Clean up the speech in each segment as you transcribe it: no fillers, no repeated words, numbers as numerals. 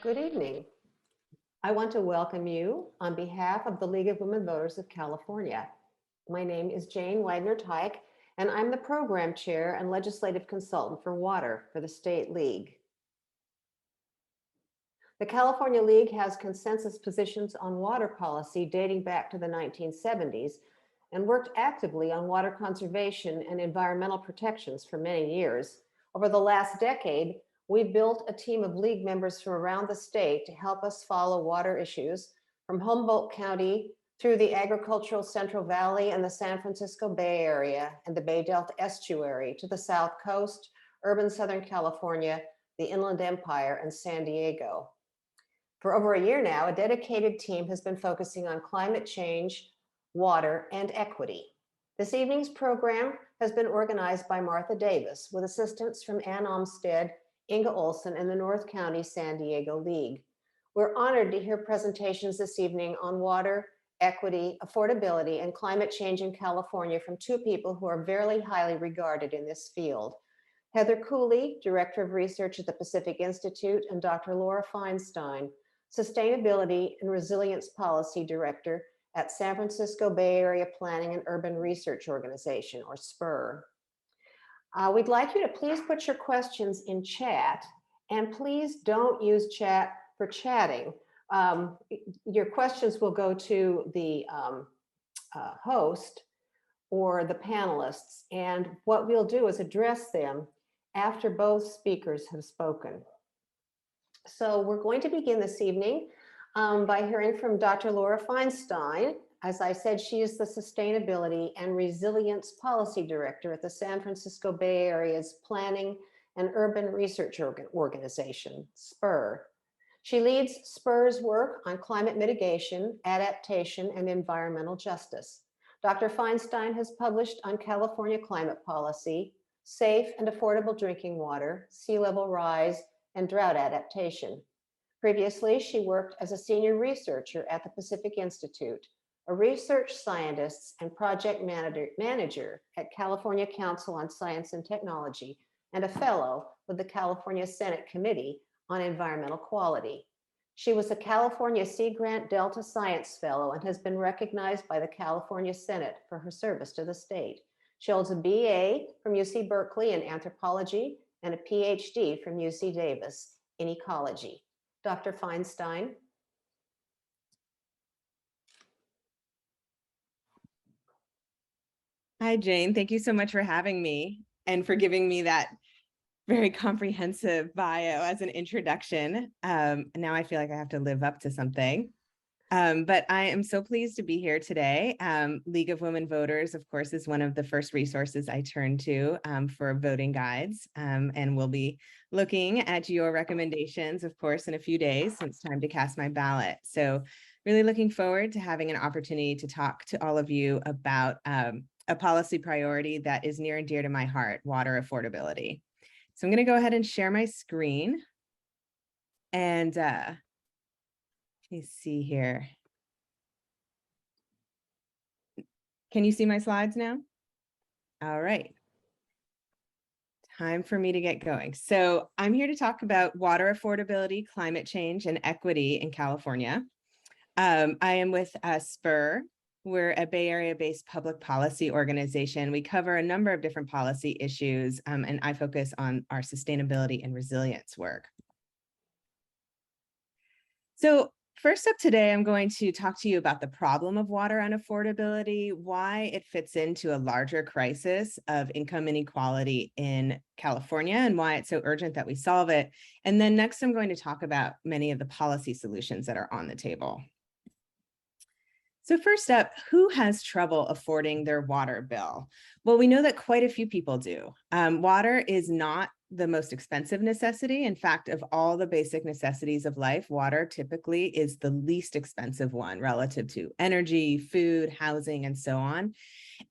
Good evening. I want to welcome you on behalf of the League of Women Voters of California. My name is Jane Widener-Teich, and I'm the program chair and legislative consultant for water for the State League. The California League has consensus positions on water policy dating back to the 1970s and worked actively on water conservation and environmental protections for many years. Over the last decade, we built a team of League members from around the state to help us follow water issues from Humboldt County through the agricultural Central Valley and the San Francisco Bay Area and the Bay Delta Estuary to the South Coast, urban Southern California, the Inland Empire, and San Diego. For over a year now, a dedicated team has been focusing on climate change, water, and equity. This evening's program has been organized by Martha Davis with assistance from Ann Olmstead, Inga Olson, and the North County San Diego League. We're honored to hear presentations this evening on water, equity, affordability, and climate change in California from two people who are very highly regarded in this field. Heather Cooley, Director of Research at the Pacific Institute, and Dr. Laura Feinstein, Sustainability and Resilience Policy Director at San Francisco Bay Area Planning and Urban Research Organization, or SPUR. We'd like you to please put your questions in chat, and please don't use chat for chatting. Your questions will go to the host or the panelists, and what we'll do is address them after both speakers have spoken. So we're going to begin this evening by hearing from Dr. Laura Feinstein. As I said, she is the Sustainability and Resilience Policy Director at the San Francisco Bay Area's Planning and Urban Research Organization, SPUR. She leads SPUR's work on climate mitigation, adaptation, and environmental justice. Dr. Feinstein has published on California climate policy, safe and affordable drinking water, sea level rise, and drought adaptation. Previously, she worked as a senior researcher at the Pacific Institute, a research scientist and project manager at California Council on Science and Technology, and a fellow with the California Senate Committee on Environmental Quality. She was a California Sea Grant Delta Science Fellow and has been recognized by the California Senate for her service to the state. She holds a BA from UC Berkeley in anthropology and a PhD from UC Davis in ecology. Dr. Feinstein. Hi, Jane. Thank you so much for having me and for giving me that very comprehensive bio as an introduction. Now I feel like I have to live up to something. But I am so pleased to be here today. League of Women Voters, of course, is one of the first resources I turn to for voting guides. And we'll be looking at your recommendations, of course, in a few days, so it's time to cast my ballot. So really looking forward to having an opportunity to talk to all of you about a policy priority that is near and dear to my heart, water affordability. So I'm going to go ahead and share my screen. And let me see here. Can you see my slides now? All right. Time for me to get going. So I'm here to talk about water affordability, climate change, and equity in California. I am with SPUR. We're a Bay Area-based public policy organization. We cover a number of different policy issues, and I focus on our sustainability and resilience work. So first up today, I'm going to talk to you about the problem of water unaffordability, why it fits into a larger crisis of income inequality in California, and why it's so urgent that we solve it. And then next, I'm going to talk about many of the policy solutions that are on the table. So first up, who has trouble affording their water bill? Well, we know that quite a few people do. Water is not the most expensive necessity. In fact, of all the basic necessities of life, water typically is the least expensive one relative to energy, food, housing, and so on.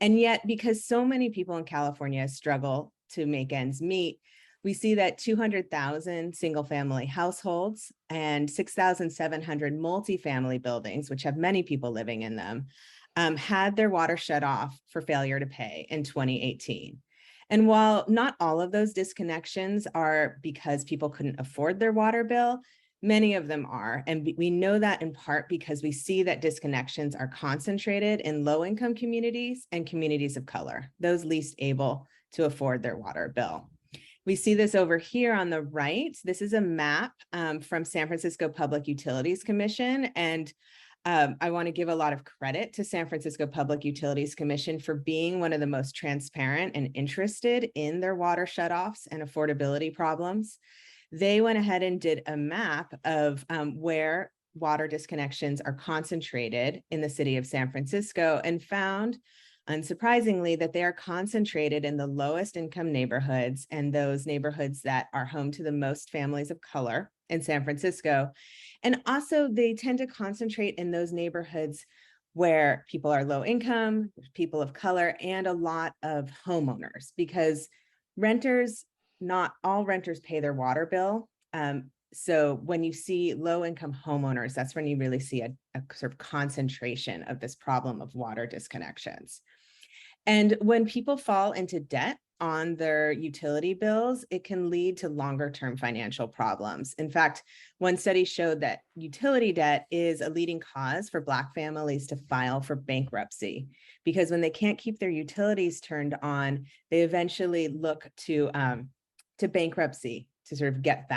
And yet, because so many people in California struggle to make ends meet, we see that 200,000 single-family households and 6,700 multifamily buildings, which have many people living in them, had their water shut off for failure to pay in 2018. And while not all of those disconnections are because people couldn't afford their water bill, Many of them are. And we know that in part because we see that disconnections are concentrated in low-income communities and communities of color, those least able to afford their water bill. We see this over here on the right. This is a map from San Francisco Public Utilities Commission. And I want to give a lot of credit to San Francisco Public Utilities Commission for being one of the most transparent and interested in their water shutoffs and affordability problems. They went ahead and did a map of where water disconnections are concentrated in the city of San Francisco and found, unsurprisingly, that they are concentrated in the lowest income neighborhoods and those neighborhoods that are home to the most families of color in San Francisco. And also they tend to concentrate in those neighborhoods where people are low income, people of color, and a lot of homeowners, because renters, not all renters pay their water bill. So when you see low income homeowners, that's when you really see a sort of concentration of this problem of water disconnections. And when people fall into debt on their utility bills, it can lead to longer term financial problems. In fact, one study showed that utility debt is a leading cause for Black families to file for bankruptcy, because when they can't keep their utilities turned on, they eventually look to bankruptcy to sort of get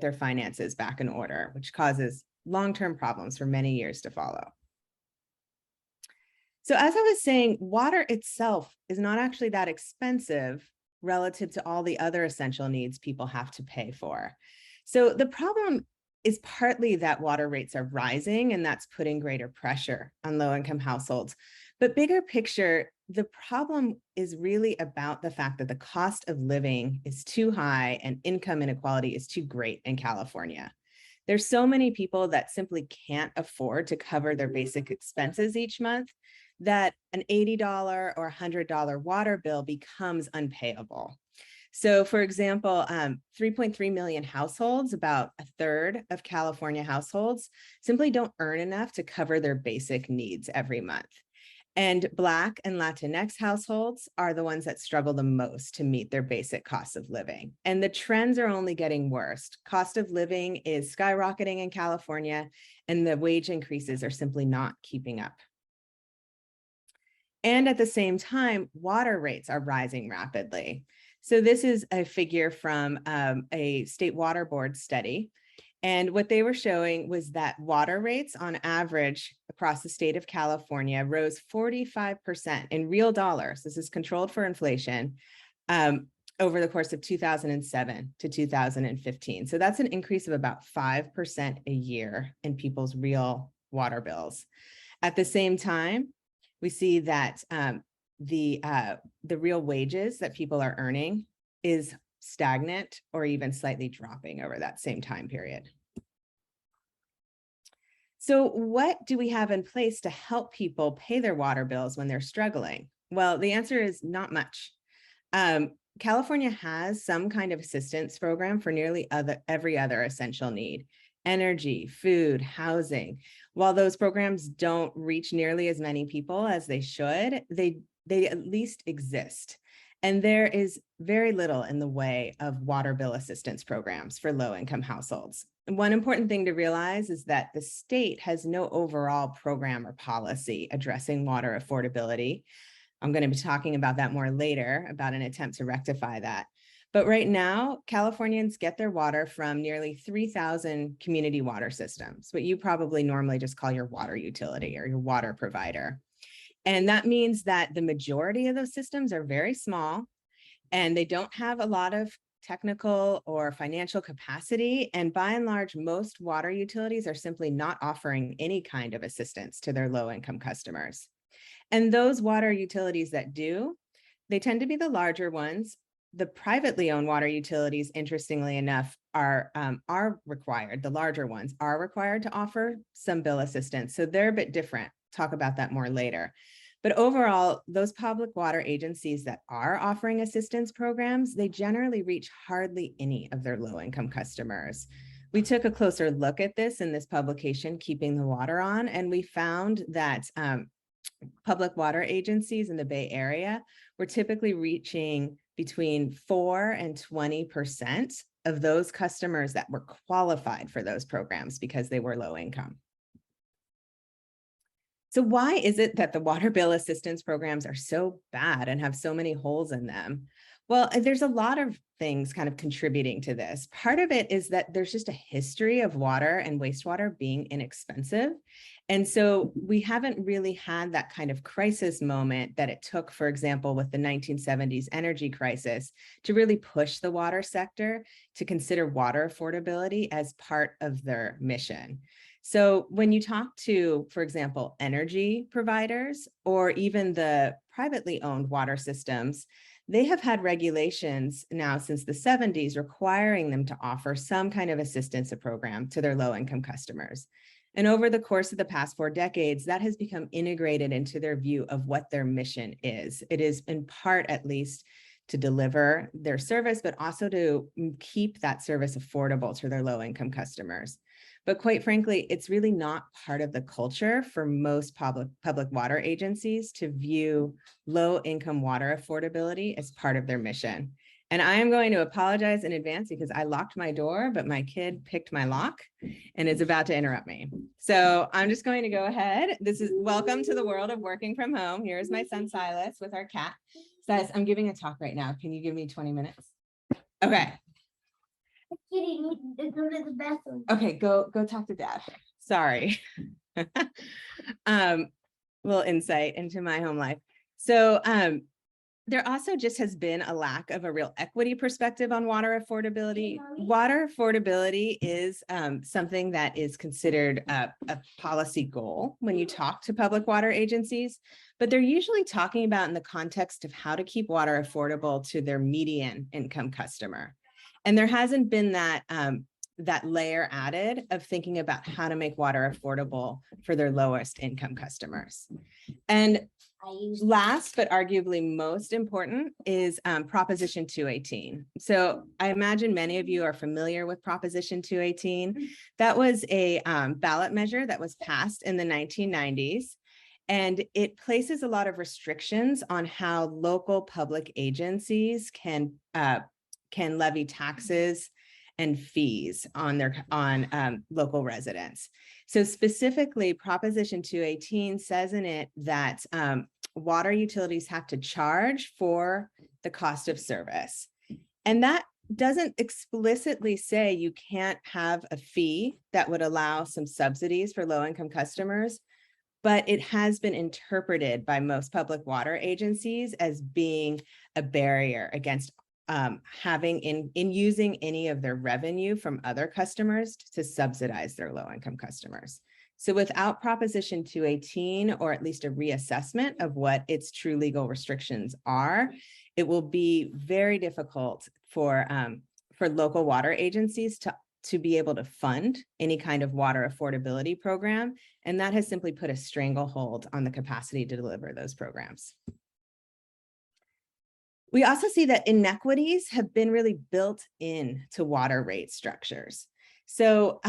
their finances back in order, which causes long-term problems for many years to follow. So as I was saying, water itself is not actually that expensive relative to all the other essential needs people have to pay for. So the problem is partly that water rates are rising, and that's putting greater pressure on low-income households. But bigger picture, the problem is really about the fact that the cost of living is too high and income inequality is too great in California. There's so many people that simply can't afford to cover their basic expenses each month that an $80 or $100 water bill becomes unpayable. So for example, 3.3 million households, about a third of California households, simply don't earn enough to cover their basic needs every month. And Black and Latinx households are the ones that struggle the most to meet their basic costs of living. And the trends are only getting worse. Cost of living is skyrocketing in California, and the wage increases are simply not keeping up. And at the same time, water rates are rising rapidly. So this is a figure from a state water board study. And what they were showing was that water rates on average across the state of California rose 45% in real dollars. This is controlled for inflation over the course of 2007 to 2015. So that's an increase of about 5% a year in people's real water bills. At the same time, we see that the real wages that people are earning is stagnant or even slightly dropping over that same time period. So what do we have in place to help people pay their water bills when they're struggling? Well, the answer is not much. California has some kind of assistance program for nearly every other essential need: energy, food, housing. While those programs don't reach nearly as many people as they should, they at least exist. And there is very little in the way of water bill assistance programs for low-income households. And one important thing to realize is that the state has no overall program or policy addressing water affordability. I'm going to be talking about that more later, about an attempt to rectify that. But right now, Californians get their water from nearly 3,000 community water systems, what you probably normally just call your water utility or your water provider. And that means that the majority of those systems are very small, and they don't have a lot of technical or financial capacity. And by and large, most water utilities are simply not offering any kind of assistance to their low-income customers. And those water utilities that do, they tend to be the larger ones. The privately owned water utilities, interestingly enough, are required, the larger ones are required to offer some bill assistance. So they're a bit different. Talk about that more later. But overall, those public water agencies that are offering assistance programs, they generally reach hardly any of their low-income customers. We took a closer look at this in this publication, Keeping the Water On, and we found that public water agencies in the Bay Area were typically reaching between 4 and 20% of those customers that were qualified for those programs because they were low income. So why is it that the water bill assistance programs are so bad and have so many holes in them? Well, there's a lot of things kind of contributing to this. Part of it is that there's just a history of water and wastewater being inexpensive. And so we haven't really had that kind of crisis moment that it took, for example, with the 1970s energy crisis to really push the water sector to consider water affordability as part of their mission. So when you talk to, for example, energy providers or even the privately owned water systems, they have had regulations now since the 70s requiring them to offer some kind of assistance program to their low-income customers. And over the course of the past 4 decades, that has become integrated into their view of what their mission is. It is in part, at least, to deliver their service, but also to keep that service affordable to their low-income customers. But quite frankly, it's really not part of the culture for most public water agencies to view low-income water affordability as part of their mission. And I am going to apologize in advance because I locked my door, but my kid picked my lock and is about to interrupt me. So I'm just going to go ahead. This is welcome to the world of working from home. Here's my son, Silas, with our cat. Silas, I'm giving a talk right now. Can you give me 20 minutes? Okay. Kitty needs to go to the bathroom. Okay, go talk to Dad. Sorry. Little insight into my home life. So there also just has been a lack of a real equity perspective on water affordability. Water affordability is something that is considered a policy goal when you talk to public water agencies, but they're usually talking about in the context of how to keep water affordable to their median income customer. And there hasn't been that layer added of thinking about how to make water affordable for their lowest income customers. And last, but arguably most important, is Proposition 218. So I imagine many of you are familiar with Proposition 218. That was a ballot measure that was passed in the 1990s. And it places a lot of restrictions on how local public agencies can levy taxes and fees on local residents. So specifically, Proposition 218 says in it that water utilities have to charge for the cost of service. And that doesn't explicitly say you can't have a fee that would allow some subsidies for low-income customers, but it has been interpreted by most public water agencies as being a barrier against having in using any of their revenue from other customers to subsidize their low-income customers. So without Proposition 218, or at least a reassessment of what its true legal restrictions are, it will be very difficult for local water agencies to be able to fund any kind of water affordability program. And that has simply put a stranglehold on the capacity to deliver those programs. We also see that inequities have been really built into water rate structures. So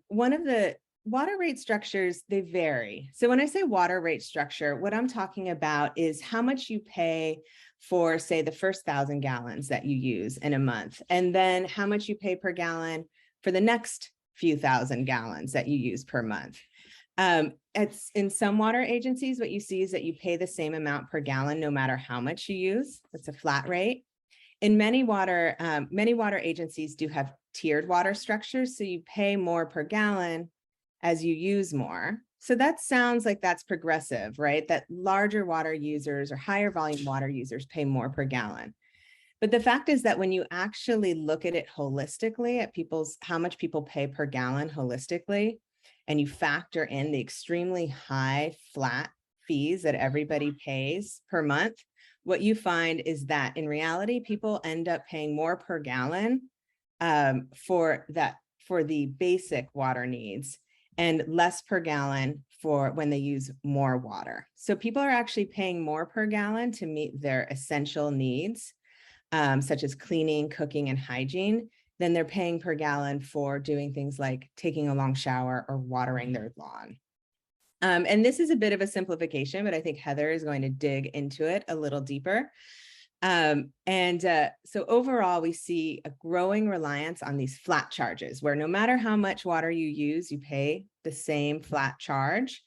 one of the water rate structures, they vary. So when I say water rate structure, what I'm talking about is how much you pay for, say, the first 1,000 gallons that you use in a month, and then how much you pay per gallon for the next few thousand gallons that you use per month. It's in some water agencies, what you see is that you pay the same amount per gallon no matter how much you use. It's a flat rate. In many water agencies do have tiered water structures, so you pay more per gallon as you use more. So that sounds like that's progressive, right? That larger water users or higher volume water users pay more per gallon. But the fact is that when you actually look at it holistically, at how much people pay per gallon holistically, and you factor in the extremely high flat fees that everybody pays per month, what you find is that in reality, people end up paying more per gallon for the basic water needs, and less per gallon for when they use more water. So people are actually paying more per gallon to meet their essential needs, such as cleaning, cooking, and hygiene, than they're paying per gallon for doing things like taking a long shower or watering their lawn. And this is a bit of a simplification, but I think Heather is going to dig into it a little deeper. So overall, we see a growing reliance on these flat charges, where no matter how much water you use, you pay the same flat charge.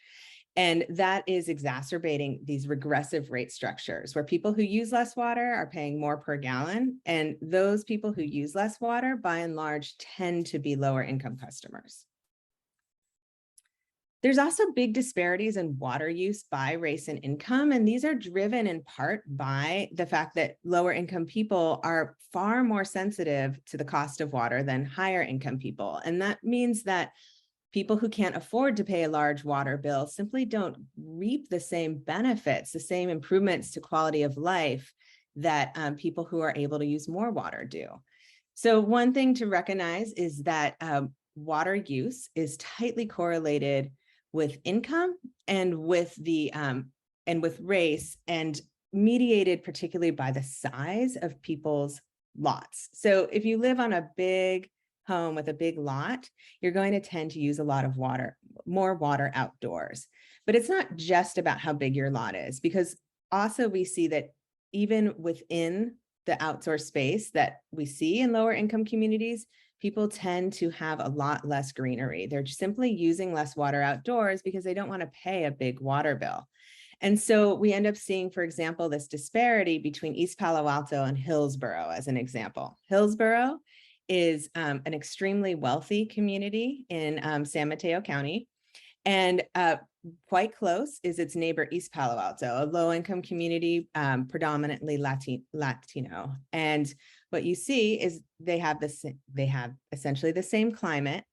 And that is exacerbating these regressive rate structures, where people who use less water are paying more per gallon. And those people who use less water, by and large, tend to be lower income customers. There's also big disparities in water use by race and income, and these are driven in part by the fact that lower income people are far more sensitive to the cost of water than higher income people. And that means that people who can't afford to pay a large water bill simply don't reap the same benefits, the same improvements to quality of life that people who are able to use more water do. So one thing to recognize is that water use is tightly correlated with income and with race, and mediated particularly by the size of people's lots. So if you live on a big home with a big lot, you're going to tend to use a lot of water, more water outdoors. But it's not just about how big your lot is, because also we see that even within the outdoor space that we see in lower income communities, people tend to have a lot less greenery. They're simply using less water outdoors because they don't want to pay a big water bill. And so we end up seeing, for example, this disparity between East Palo Alto and Hillsborough as an example. Hillsborough is an extremely wealthy community in San Mateo County. And quite close is its neighbor, East Palo Alto, a low-income community, predominantly Latino. And what you see is they have essentially the same climate,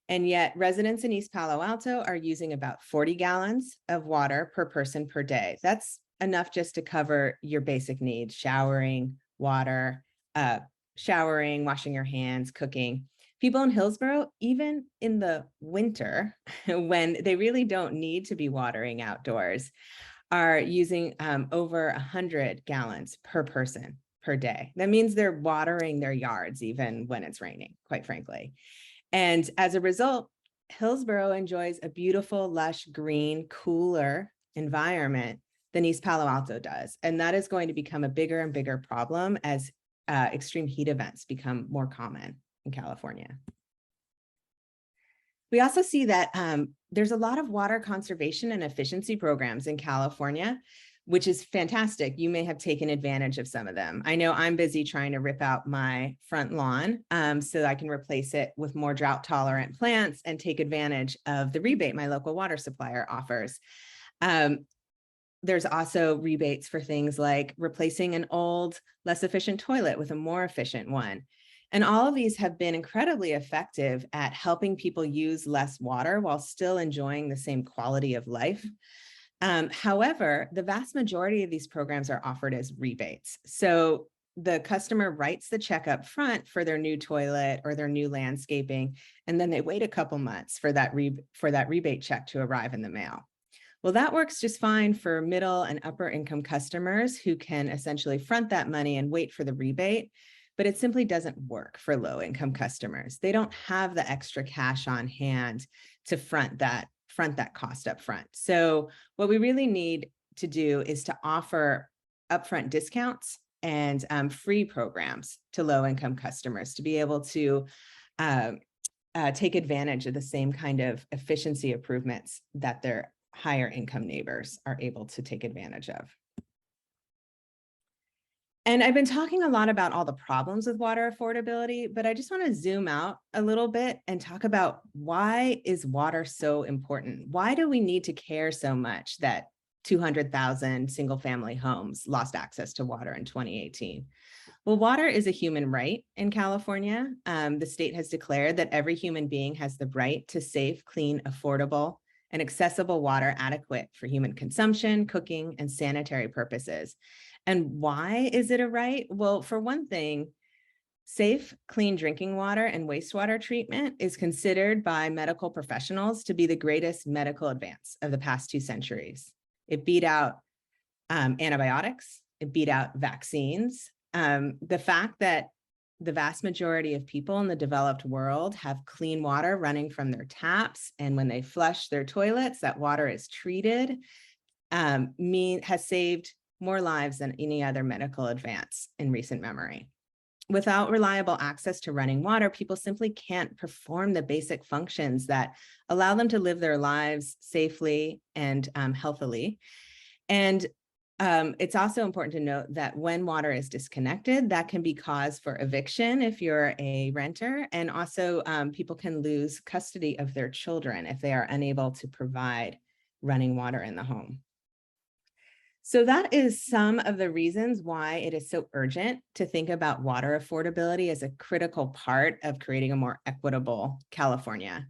and yet residents in East Palo Alto are using about 40 gallons of water per person per day. That's enough just to cover your basic needs: showering, water, washing your hands, cooking. People in Hillsborough, even in the winter, when they really don't need to be watering outdoors, are using over 100 gallons per person per day. That means they're watering their yards even when it's raining, quite frankly. And as a result, Hillsborough enjoys a beautiful, lush, green, cooler environment than East Palo Alto does. And that is going to become a bigger and bigger problem as extreme heat events become more common in California. We also see that there's a lot of water conservation and efficiency programs in California, which is fantastic. You may have taken advantage of some of them. I know I'm busy trying to rip out my front lawn so I can replace it with more drought tolerant plants and take advantage of the rebate my local water supplier offers. There's also rebates for things like replacing an old, less efficient toilet with a more efficient one. And all of these have been incredibly effective at helping people use less water while still enjoying the same quality of life. However, the vast majority of these programs are offered as rebates. So the customer writes the check up front for their new toilet or their new landscaping, and then they wait a couple months for that rebate check to arrive in the mail. Well, that works just fine for middle and upper income customers who can essentially front that money and wait for the rebate, but it simply doesn't work for low income customers. They don't have the extra cash on hand to front that cost up front. So what we really need to do is to offer upfront discounts and free programs to low income customers to be able to take advantage of the same kind of efficiency improvements that their higher income neighbors are able to take advantage of. And I've been talking a lot about all the problems with water affordability, but I just want to zoom out a little bit and talk about, why is water so important? Why do we need to care so much that 200,000 single family homes lost access to water in 2018? Well, water is a human right in California. The state has declared that every human being has the right to safe, clean, affordable, and accessible water adequate for human consumption, cooking, and sanitary purposes. And why is it a right? Well, for one thing, safe, clean drinking water and wastewater treatment is considered by medical professionals to be the greatest medical advance of the past 2 centuries. It beat out antibiotics, it beat out vaccines. The fact that the vast majority of people in the developed world have clean water running from their taps, and when they flush their toilets, that water is treated, has saved more lives than any other medical advance in recent memory. Without reliable access to running water, people simply can't perform the basic functions that allow them to live their lives safely and healthily. And it's also important to note that when water is disconnected, that can be cause for eviction if you're a renter, and also people can lose custody of their children if they are unable to provide running water in the home. So that is some of the reasons why it is so urgent to think about water affordability as a critical part of creating a more equitable California.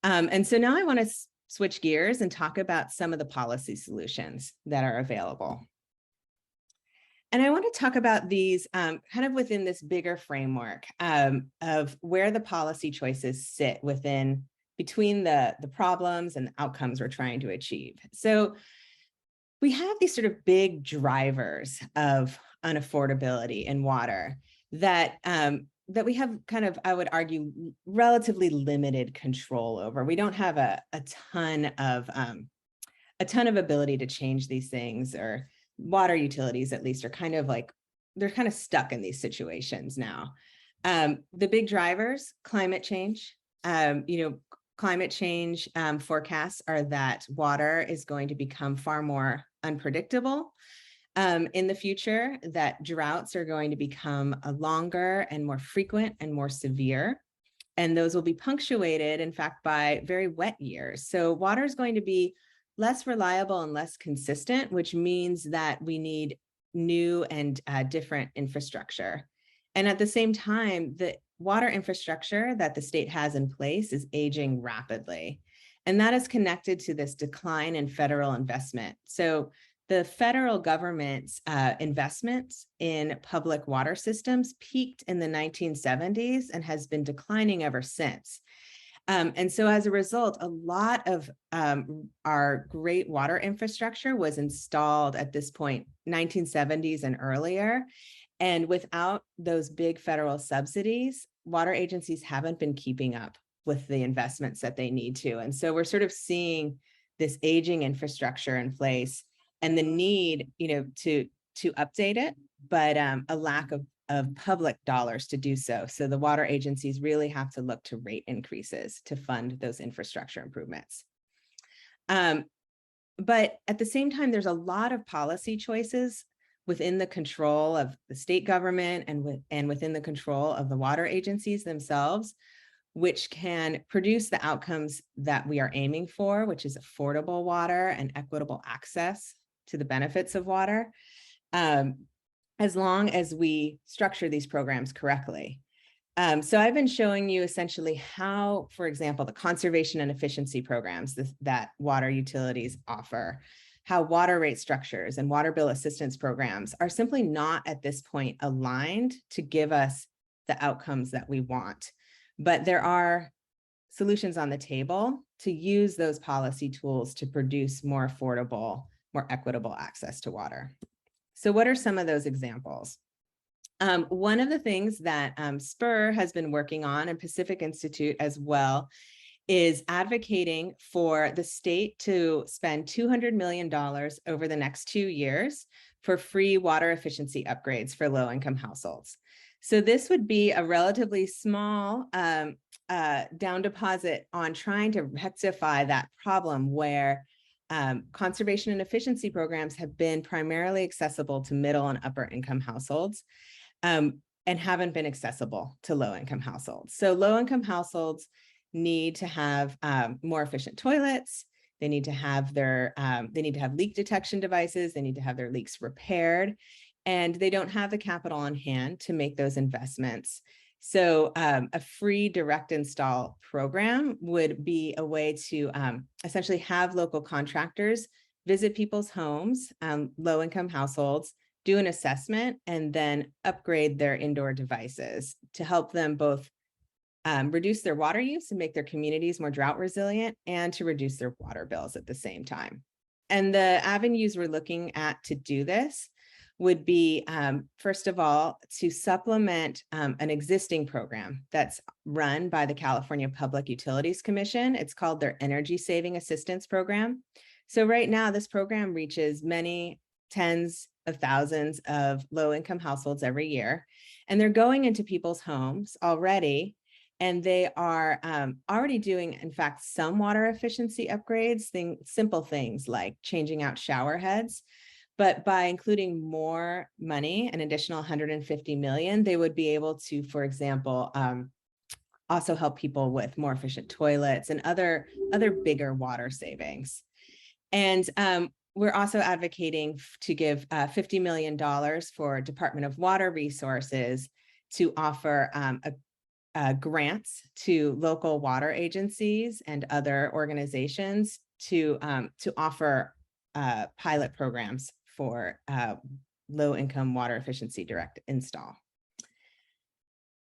And so now I want to switch gears and talk about some of the policy solutions that are available. And I want to talk about these kind of within this bigger framework of where the policy choices sit between the problems and the outcomes we're trying to achieve. So we have these sort of big drivers of unaffordability in water that we have kind of, I would argue, relatively limited control over. We don't have a ton of ability to change these things, or water utilities at least are kind of like, they're kind of stuck in these situations now. The big drivers, climate change, climate change forecasts are that water is going to become far more unpredictable in the future, that droughts are going to become longer and more frequent and more severe. And those will be punctuated, in fact, by very wet years. So water is going to be less reliable and less consistent, which means that we need new and different infrastructure. And at the same time, the water infrastructure that the state has in place is aging rapidly. And that is connected to this decline in federal investment. So the federal government's investments in public water systems peaked in the 1970s and has been declining ever since. And so as a result, a lot of our great water infrastructure was installed at this point, 1970s and earlier. And without those big federal subsidies, water agencies haven't been keeping up with the investments that they need to. And so we're sort of seeing this aging infrastructure in place and the need, to update it, but a lack of public dollars to do so. So the water agencies really have to look to rate increases to fund those infrastructure improvements. But at the same time, there's a lot of policy choices within the control of the state government and within the control of the water agencies themselves, which can produce the outcomes that we are aiming for, which is affordable water and equitable access to the benefits of water, as long as we structure these programs correctly. So I've been showing you essentially how, for example, the conservation and efficiency programs that water utilities offer, how water rate structures and water bill assistance programs are simply not at this point aligned to give us the outcomes that we want. But there are solutions on the table to use those policy tools to produce more affordable, more equitable access to water. So what are some of those examples? One of the things that SPUR has been working on, and Pacific Institute as well, is advocating for the state to spend $200 million over the next 2 years for free water efficiency upgrades for low-income households. So this would be a relatively small down deposit on trying to rectify that problem where conservation and efficiency programs have been primarily accessible to middle and upper income households and haven't been accessible to low-income households. So low-income households need to have more efficient toilets. They need to have leak detection devices. They need to have their leaks repaired, and they don't have the capital on hand to make those investments. So a free direct install program would be a way to essentially have local contractors visit people's homes, low-income households, do an assessment, and then upgrade their indoor devices to help them both reduce their water use and make their communities more drought resilient, and to reduce their water bills at the same time. And the avenues we're looking at to do this would be, first of all, to supplement an existing program that's run by the California Public Utilities Commission. It's called their Energy Saving Assistance Program. So right now, this program reaches many tens, of thousands of low-income households every year, and they're going into people's homes already, and they are already doing, in fact, some water efficiency upgrades, simple things like changing out shower heads. But by including more money, an additional 150 million, they would be able to, for example, also help people with more efficient toilets and other bigger water savings. And we're also advocating to give $50 million for Department of Water Resources to offer grants to local water agencies and other organizations to offer pilot programs for low-income water efficiency direct install.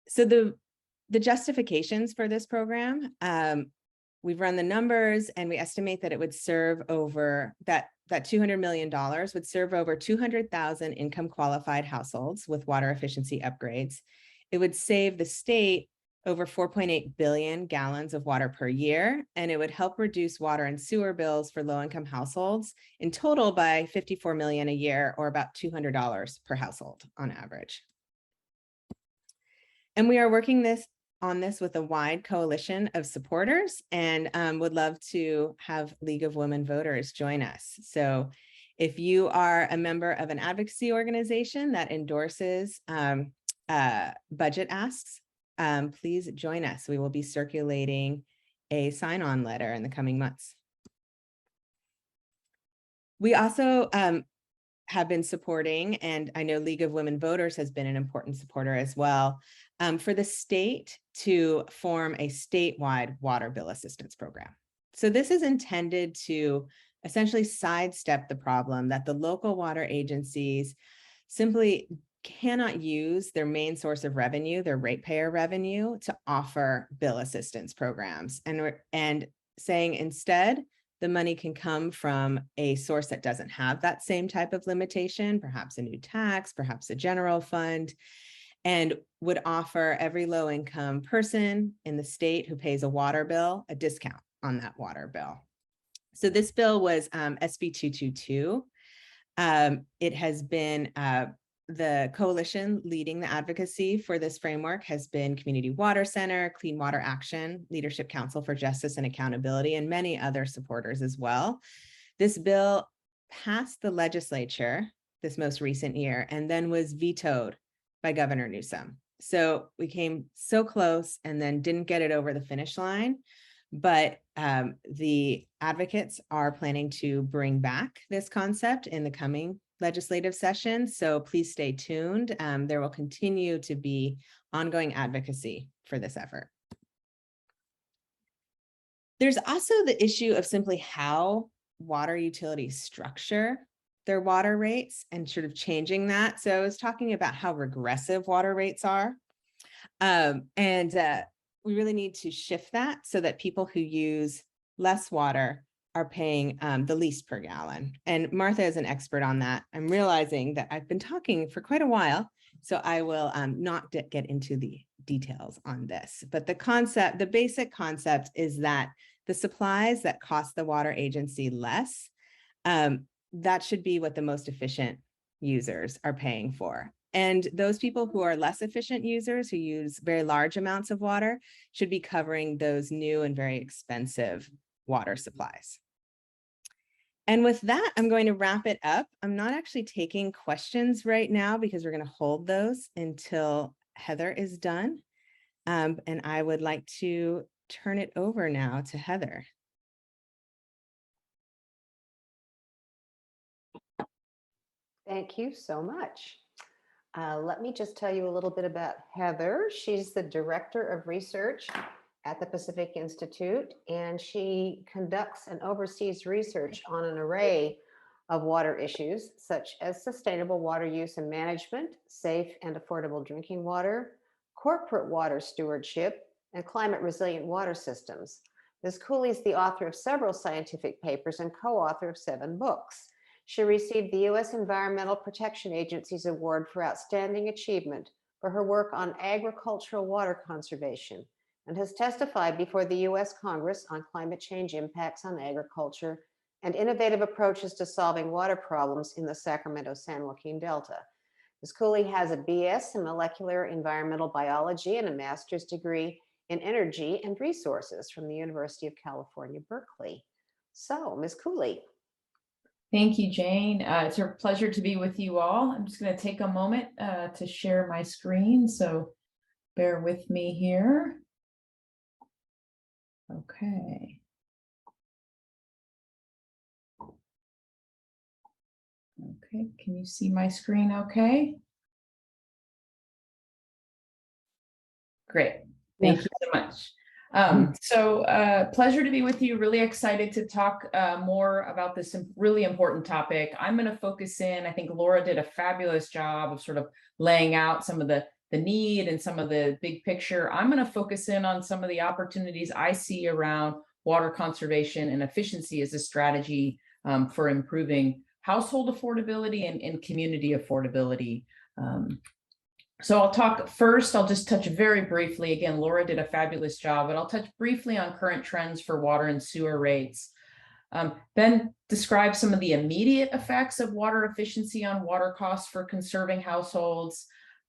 So the justifications for this program, we've run the numbers, and we estimate that it would serve over that $200 million would serve over 200,000 income qualified households with water efficiency upgrades. It would save the state over 4.8 billion gallons of water per year, and it would help reduce water and sewer bills for low-income households in total by 54 million a year, or about $200 per household on average. And we are working on this with a wide coalition of supporters, and would love to have League of Women Voters join us. So if you are a member of an advocacy organization that endorses budget asks, please join us. We will be circulating a sign-on letter in the coming months. We also have been supporting, and I know League of Women Voters has been an important supporter as well, for the state to form a statewide water bill assistance program. So this is intended to essentially sidestep the problem that the local water agencies simply cannot use their main source of revenue, their ratepayer revenue, to offer bill assistance programs, and saying instead the money can come from a source that doesn't have that same type of limitation, perhaps a new tax, perhaps a general fund, and would offer every low-income person in the state who pays a water bill a discount on that water bill. So this bill was SB 222. It has been the coalition leading the advocacy for this framework has been Community Water Center, Clean Water Action, Leadership Council for Justice and Accountability, and many other supporters as well. This bill passed the legislature this most recent year and then was vetoed by Governor Newsom. So we came so close and then didn't get it over the finish line. But the advocates are planning to bring back this concept in the coming legislative session. So please stay tuned. There will continue to be ongoing advocacy for this effort. There's also the issue of simply how water utilities structure their water rates and sort of changing that. So I was talking about how regressive water rates are. We really need to shift that so that people who use less water are paying the least per gallon. And Martha is an expert on that. I'm realizing that I've been talking for quite a while, so I will not get into the details on this. But the basic concept is that the supplies that cost the water agency less, that should be what the most efficient users are paying for. And those people who are less efficient users who use very large amounts of water should be covering those new and very expensive water supplies. And with that, I'm going to wrap it up. I'm not actually taking questions right now because we're going to hold those until Heather is done. And I would like to turn it over now to Heather. Thank you so much. Let me just tell you a little bit about Heather. She's the Director of Research at the Pacific Institute, and she conducts and oversees research on an array of water issues, such as sustainable water use and management, safe and affordable drinking water, corporate water stewardship, and climate resilient water systems. Ms. Cooley is the author of several scientific papers and co-author of 7 books. She received the U.S. Environmental Protection Agency's Award for Outstanding Achievement for her work on agricultural water conservation and has testified before the U.S. Congress on climate change impacts on agriculture and innovative approaches to solving water problems in the Sacramento-San Joaquin Delta. Ms. Cooley has a BS in molecular environmental biology and a master's degree in energy and resources from the University of California, Berkeley. So, Ms. Cooley. Thank you, Jane. It's a pleasure to be with you all. I'm just going to take a moment to share my screen, so bear with me here. Okay. Okay, can you see my screen okay? Great. Thank you so much. Pleasure to be with you. Really excited to talk more about this really important topic. I'm going to focus in. I think Laura did a fabulous job of sort of laying out some of the need and some of the big picture. I'm going to focus in on some of the opportunities I see around water conservation and efficiency as a strategy for improving household affordability and community affordability. So I'll talk first, I'll just touch very briefly. Again, Laura did a fabulous job, but I'll touch briefly on current trends for water and sewer rates. Then describe some of the immediate effects of water efficiency on water costs for conserving households,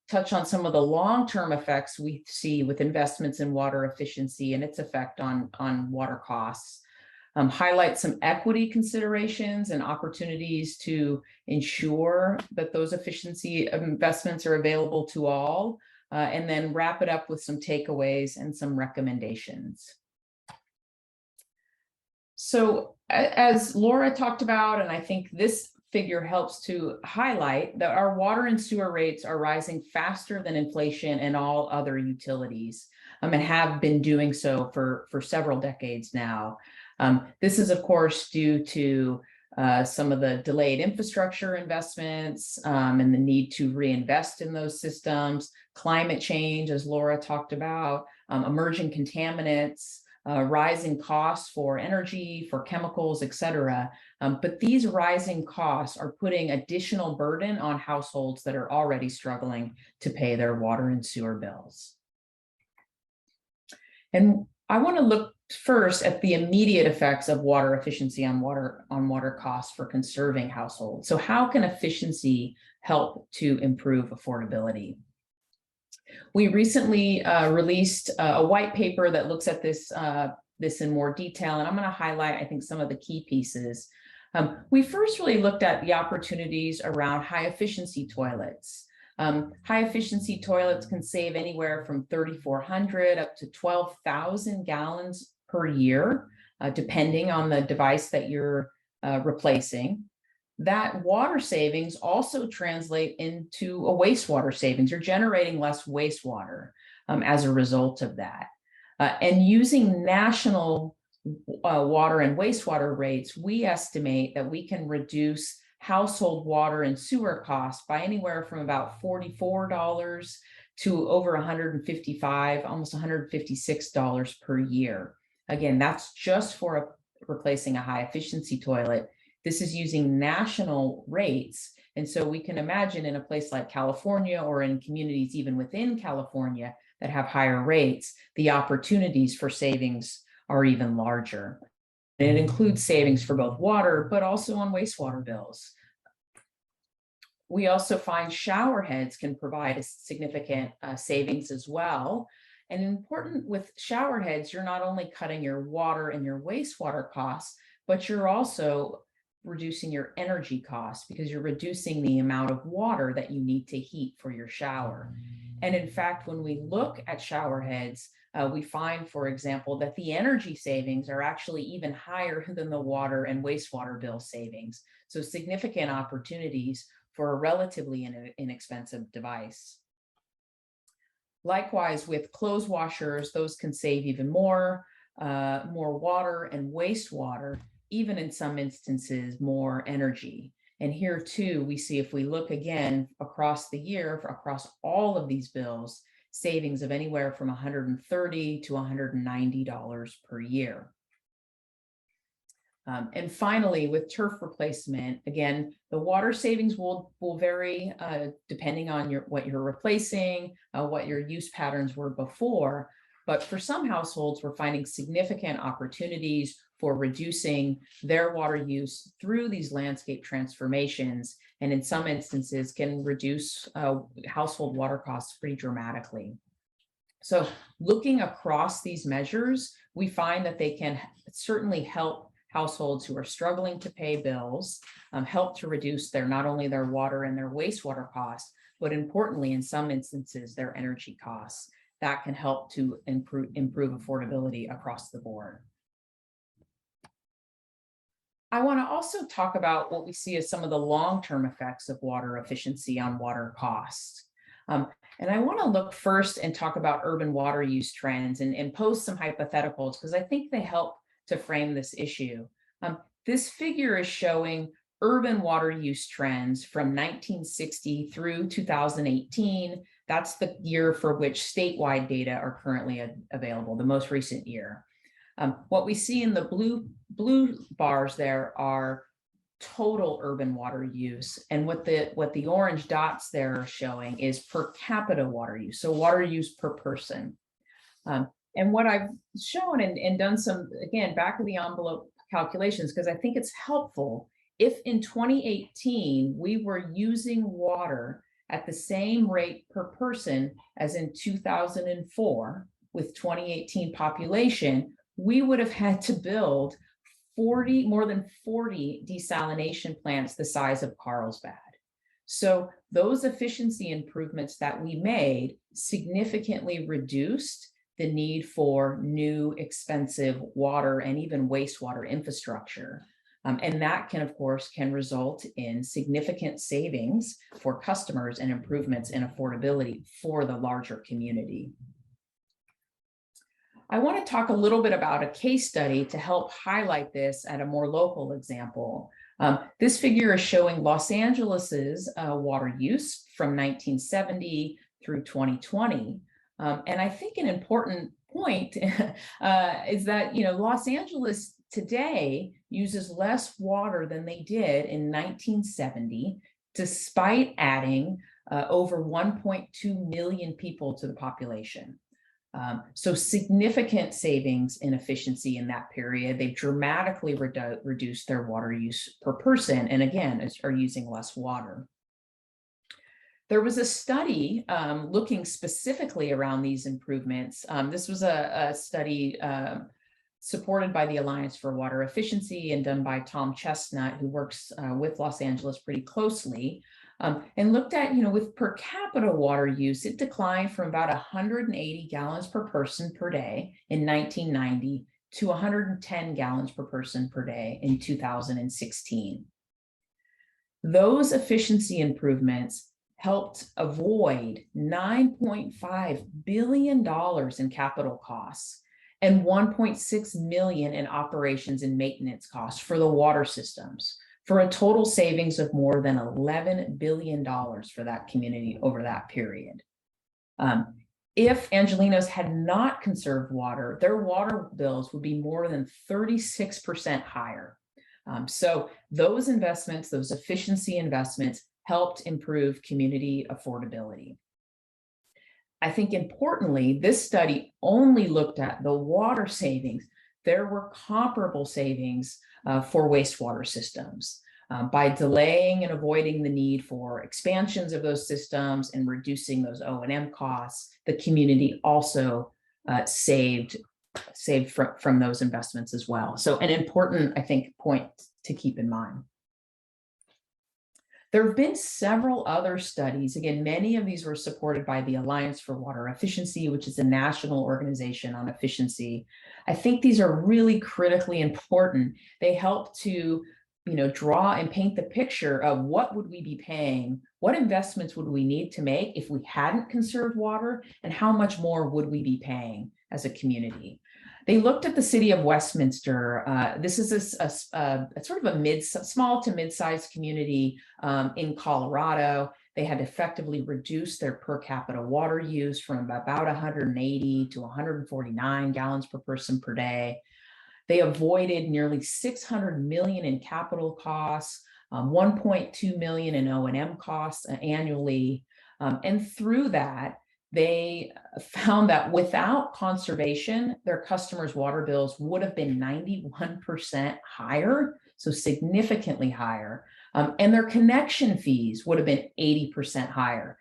touch on some of the long-term effects we see with investments in water efficiency and its effect on water costs. Highlight some equity considerations and opportunities to ensure that those efficiency investments are available to all, and then wrap it up with some takeaways and some recommendations. So as Laura talked about, and I think this figure helps to highlight, that our water and sewer rates are rising faster than inflation and all other utilities, and have been doing so for several decades now. This is, of course, due to some of the delayed infrastructure investments and the need to reinvest in those systems, climate change, as Laura talked about, emerging contaminants, rising costs for energy, for chemicals, et cetera. But these rising costs are putting additional burden on households that are already struggling to pay their water and sewer bills. And I want to look first at the immediate effects of water efficiency on water costs for conserving households. So how can efficiency help to improve affordability? We recently released a white paper that looks at this in more detail, and I'm going to highlight, I think, some of the key pieces. We first really looked at the opportunities around high efficiency toilets. High efficiency toilets can save anywhere from 3,400 up to 12,000 gallons per year, depending on the device that you're replacing. That water savings also translate into a wastewater savings. You're generating less wastewater as a result of that. And using national water and wastewater rates, we estimate that we can reduce household water and sewer costs by anywhere from about $44 to over $155, almost $156 per year. Again, that's just for replacing a high efficiency toilet. This is using national rates. And so we can imagine in a place like California or in communities even within California that have higher rates, the opportunities for savings are even larger. And it includes savings for both water, but also on wastewater bills. We also find shower heads can provide a significant savings as well. And important with shower heads, you're not only cutting your water and your wastewater costs, but you're also reducing your energy costs because you're reducing the amount of water that you need to heat for your shower. And in fact, when we look at shower heads, we find, for example, that the energy savings are actually even higher than the water and wastewater bill savings. So significant opportunities for a relatively inexpensive device. Likewise, with clothes washers, those can save even more water and wastewater, even in some instances, more energy. And here too, we see, if we look again across the year, across all of these bills, savings of anywhere from $130 to $190 per year. And finally, with turf replacement, again, the water savings will vary depending on what you're replacing, what your use patterns were before. But for some households, we're finding significant opportunities for reducing their water use through these landscape transformations, and in some instances can reduce household water costs pretty dramatically. So looking across these measures, we find that they can certainly help households who are struggling to pay bills, help to reduce not only their water and their wastewater costs, but importantly, in some instances, their energy costs. That can help to improve affordability across the board. I want to also talk about what we see as some of the long-term effects of water efficiency on water costs. And I want to look first and talk about urban water use trends and pose some hypotheticals because I think they help to frame this issue. This figure is showing urban water use trends from 1960 through 2018. That's the year for which statewide data are currently available, the most recent year. What we see in the blue bars there are total urban water use, and what the orange dots there are showing is per capita water use, so water use per person. And what I've shown and done some, again, back of the envelope calculations, because I think it's helpful. If in 2018 we were using water at the same rate per person as in 2004 with 2018 population, we would have had to build more than 40 desalination plants the size of Carlsbad. So those efficiency improvements that we made significantly reduced the need for new expensive water and even wastewater infrastructure. And that can, of course, result in significant savings for customers and improvements in affordability for the larger community. I want to talk a little bit about a case study to help highlight this at a more local example. This figure is showing Los Angeles's water use from 1970 through 2020. And I think an important point is that, Los Angeles today uses less water than they did in 1970, despite adding over 1.2 million people to the population. So significant savings in efficiency in that period. They've dramatically reduced their water use per person, and again, are using less water. There was a study looking specifically around these improvements. This was a study supported by the Alliance for Water Efficiency and done by Tom Chestnut, who works with Los Angeles pretty closely. And looked at, with per capita water use, it declined from about 180 gallons per person per day in 1990 to 110 gallons per person per day in 2016. Those efficiency improvements helped avoid $9.5 billion in capital costs and $1.6 million in operations and maintenance costs for the water systems, for a total savings of more than $11 billion for that community over that period. If Angelenos had not conserved water, their water bills would be more than 36% higher. So those investments, those efficiency investments, helped improve community affordability. I think importantly, this study only looked at the water savings. There were comparable savings for wastewater systems. By delaying and avoiding the need for expansions of those systems and reducing those O&M costs, the community also saved from those investments as well. So an important, I think, point to keep in mind. There have been several other studies. Again, many of these were supported by the Alliance for Water Efficiency, which is a national organization on efficiency. I think these are really critically important. They help to draw and paint the picture of what would we be paying, what investments would we need to make if we hadn't conserved water, and how much more would we be paying as a community. They looked at the city of Westminster. This is a sort of a small to mid-sized community in Colorado. They had effectively reduced their per capita water use from about 180 to 149 gallons per person per day. They avoided nearly $600 million in capital costs, 1.2 million in O&M costs annually. And through that, they found that without conservation, their customers' water bills would have been 91% higher, so significantly higher. And their connection fees would have been 80% higher.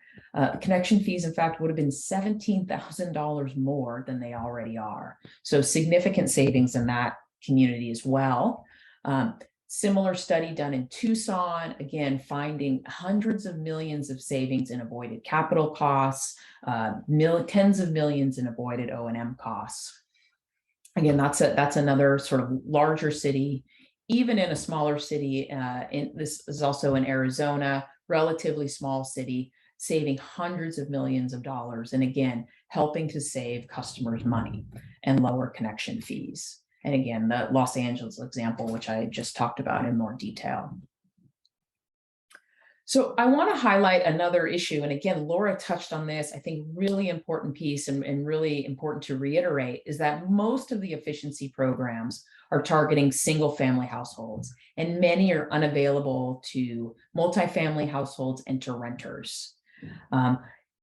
Connection fees, in fact, would have been $17,000 more than they already are. So significant savings in that community as well. Similar study done in Tucson, again, finding hundreds of millions of savings in avoided capital costs, tens of millions in avoided O&M costs. Again, that's another sort of larger city. Even in a smaller city, this is also in Arizona, relatively small city, saving hundreds of millions of dollars, and again, helping to save customers money and lower connection fees. And again, the Los Angeles example, which I just talked about in more detail. So I want to highlight another issue. And again, Laura touched on this, I think really important piece and really important to reiterate is that most of the efficiency programs are targeting single family households, and many are unavailable to multifamily households and to renters.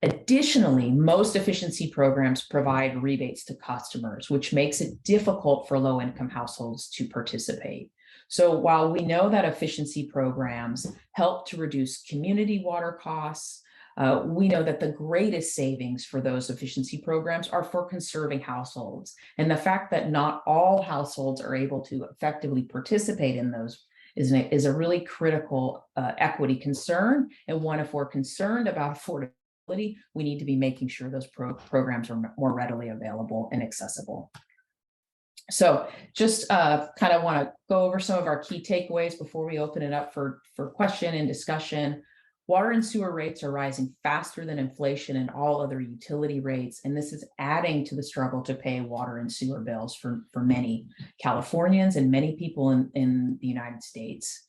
Additionally, most efficiency programs provide rebates to customers, which makes it difficult for low-income households to participate. So while we know that efficiency programs help to reduce community water costs, we know that the greatest savings for those efficiency programs are for conserving households. And the fact that not all households are able to effectively participate in those is a really critical equity concern. And one, if we're concerned about affordability, we need to be making sure those programs are more readily available and accessible. So just kind of want to go over some of our key takeaways before we open it up for question and discussion. Water and sewer rates are rising faster than inflation and all other utility rates, and this is adding to the struggle to pay water and sewer bills for many Californians and many people in the United States.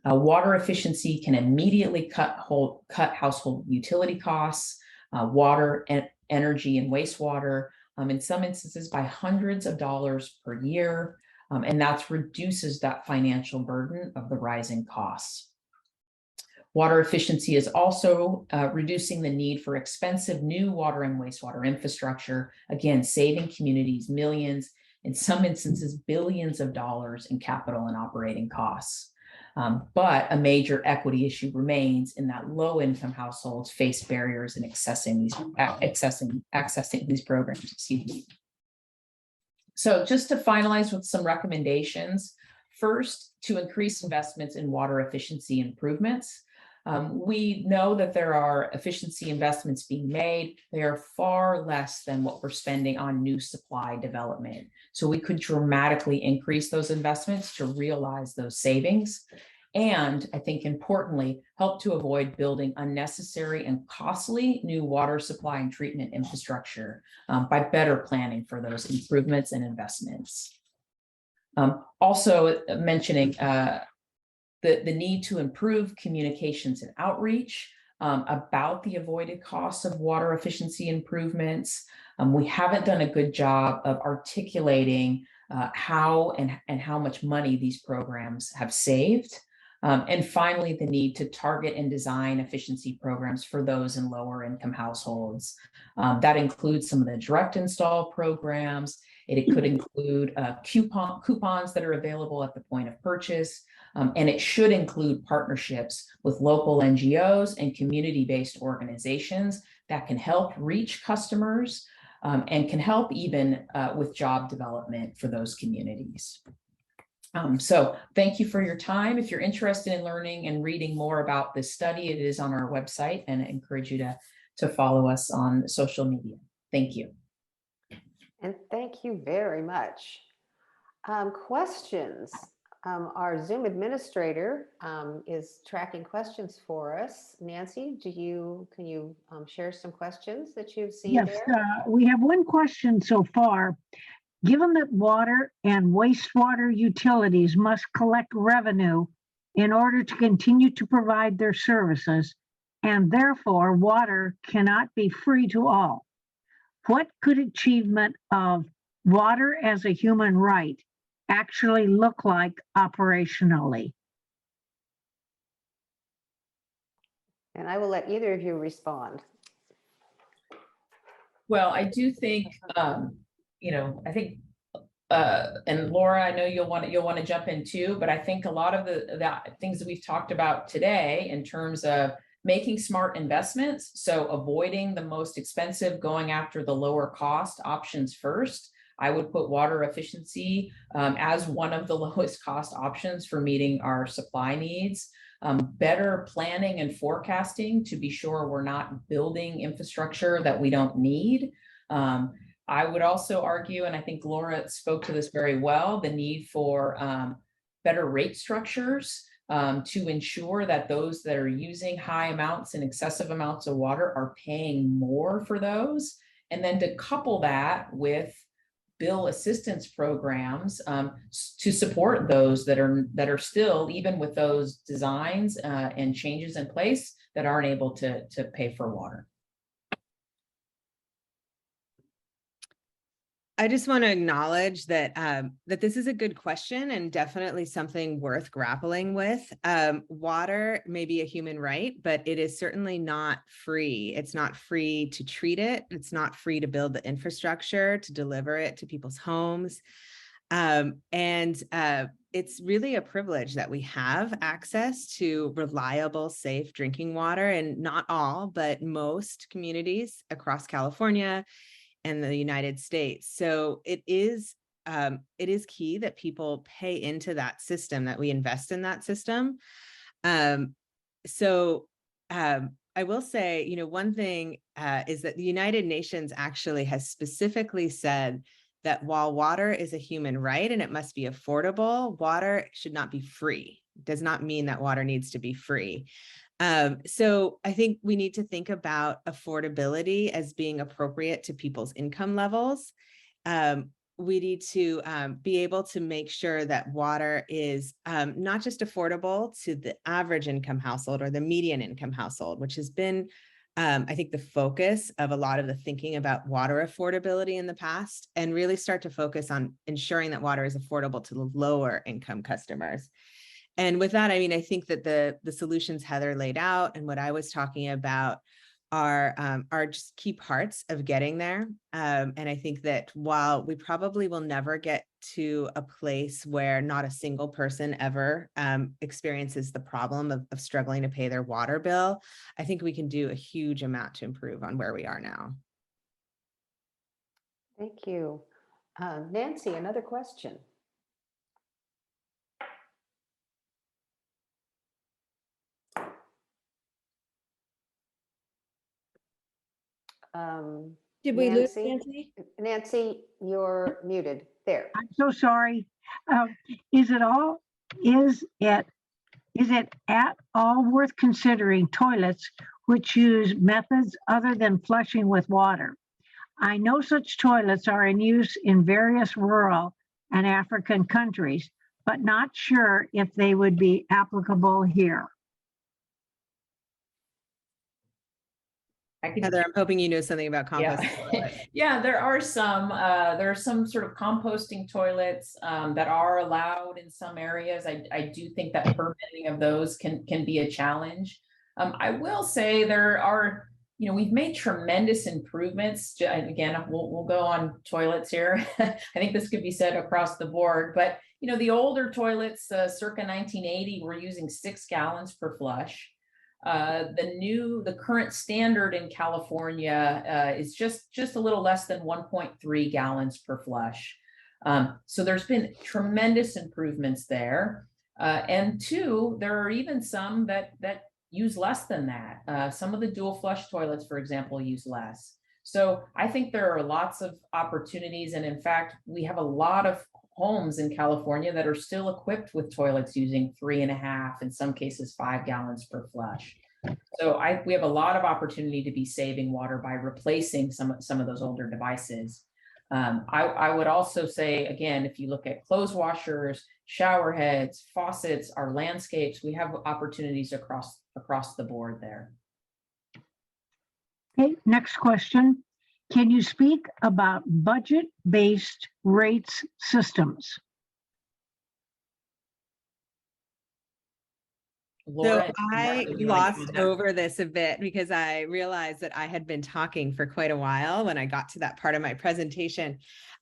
Water efficiency can immediately cut household utility costs, water, energy, and wastewater, in some instances by hundreds of dollars per year, and that reduces that financial burden of the rising costs. Water efficiency is also reducing the need for expensive new water and wastewater infrastructure, again, saving communities millions, in some instances billions of dollars in capital and operating costs. But a major equity issue remains in that low-income households face barriers in accessing these programs. Excuse me. So just to finalize with some recommendations, first, to increase investments in water efficiency improvements. We know that there are efficiency investments being made. They are far less than what we're spending on new supply development. So we could dramatically increase those investments to realize those savings. And I think importantly, help to avoid building unnecessary and costly new water supply and treatment infrastructure by better planning for those improvements and investments. Also mentioning the need to improve communications and outreach about the avoided costs of water efficiency improvements. We haven't done a good job of articulating how and how much money these programs have saved. And finally, the need to target and design efficiency programs for those in lower income households. That includes some of the direct install programs. It could include coupons that are available at the point of purchase. And it should include partnerships with local NGOs and community-based organizations that can help reach customers and can help even with job development for those communities. So thank you for your time. If you're interested in learning and reading more about this study, it is on our website, and I encourage you to follow us on social media. Thank you. And thank you very much. Questions. Our Zoom administrator is tracking questions for us. Nancy, can you share some questions that you've seen? Yes, we have one question so far. Given that water and wastewater utilities must collect revenue in order to continue to provide their services, and therefore water cannot be free to all, what could achievement of water as a human right actually look like operationally? And I will let either of you respond. Well, I do think, I think, and Laura, I know you'll want to jump in too, but I think a lot of the things that we've talked about today in terms of making smart investments, so avoiding the most expensive, going after the lower cost options first. I would put water efficiency as one of the lowest cost options for meeting our supply needs. Better planning and forecasting to be sure we're not building infrastructure that we don't need. I would also argue, and I think Laura spoke to this very well, the need for better rate structures to ensure that those that are using high amounts and excessive amounts of water are paying more for those. And then to couple that with bill assistance programs to support those that are still, even with those designs and changes in place, that aren't able to pay for water. I just want to acknowledge that that this is a good question and definitely something worth grappling with. Water may be a human right, but it is certainly not free. It's not free to treat it. It's not free to build the infrastructure to deliver it to people's homes. It's really a privilege that we have access to reliable, safe drinking water, and not all, but most communities across California and the United States. So it is key that people pay into that system, that we invest in that system. I will say, one thing is that the United Nations actually has specifically said that while water is a human right and it must be affordable, water should not be free. It does not mean that water needs to be free. So I think we need to think about affordability as being appropriate to people's income levels. We need to be able to make sure that water is not just affordable to the average income household or the median income household, which has been, I think, the focus of a lot of the thinking about water affordability in the past, and really start to focus on ensuring that water is affordable to the lower income customers. And with that, I mean, I think that the solutions Heather laid out and what I was talking about are just key parts of getting there. And I think that while we probably will never get to a place where not a single person ever experiences the problem of struggling to pay their water bill, I think we can do a huge amount to improve on where we are now. Thank you. Nancy, another question. Did we lose Nancy? Nancy? Nancy, you're muted. There. I'm so sorry. Is it at all worth considering toilets which use methods other than flushing with water? I know such toilets are in use in various rural and African countries, but not sure if they would be applicable here. Heather, I'm hoping you know something about composting. Yeah, yeah, there are some sort of composting toilets that are allowed in some areas. I do think that permitting of those can be a challenge. I will say there are, we've made tremendous improvements. Again, we'll go on toilets here. I think this could be said across the board, but the older toilets, circa 1980, were using 6 gallons per flush. The current standard in California is just a little less than 1.3 gallons per flush. So there's been tremendous improvements there. And 2, there are even some that use less than that. Some of the dual flush toilets, for example, use less. So I think there are lots of opportunities. And in fact, we have a lot of homes in California that are still equipped with toilets using 3.5, in some cases 5 gallons per flush. So we have a lot of opportunity to be saving water by replacing some of those older devices. I would also say, again, if you look at clothes washers, shower heads, faucets, our landscapes, we have opportunities across the board there. Okay, next question. Can you speak about budget-based rates systems? So Laura, I would you like to glossed go next? over this a bit because I realized that I had been talking for quite a while when I got to that part of my presentation.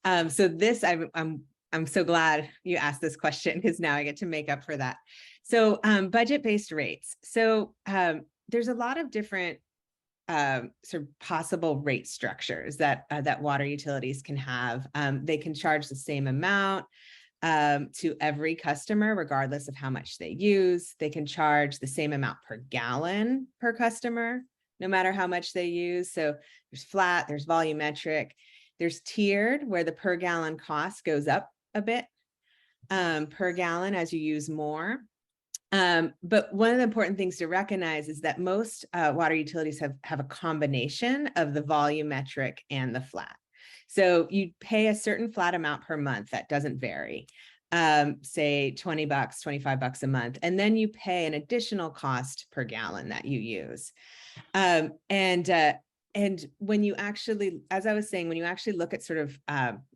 So this, I'm so glad you asked this question because now I get to make up for that. So budget-based rates. So there's a lot of different sort of possible rate structures that that water utilities can have. They can charge the same amount to every customer, regardless of how much they use. They can charge the same amount per gallon per customer, no matter how much they use. So there's flat, there's volumetric, there's tiered, where the per gallon cost goes up a bit per gallon as you use more. But one of the important things to recognize is that most water utilities have a combination of the volumetric and the flat. So you pay a certain flat amount per month that doesn't vary, say $20, $25 a month, and then you pay an additional cost per gallon that you use. And when you actually, as I was saying, when you actually look at sort of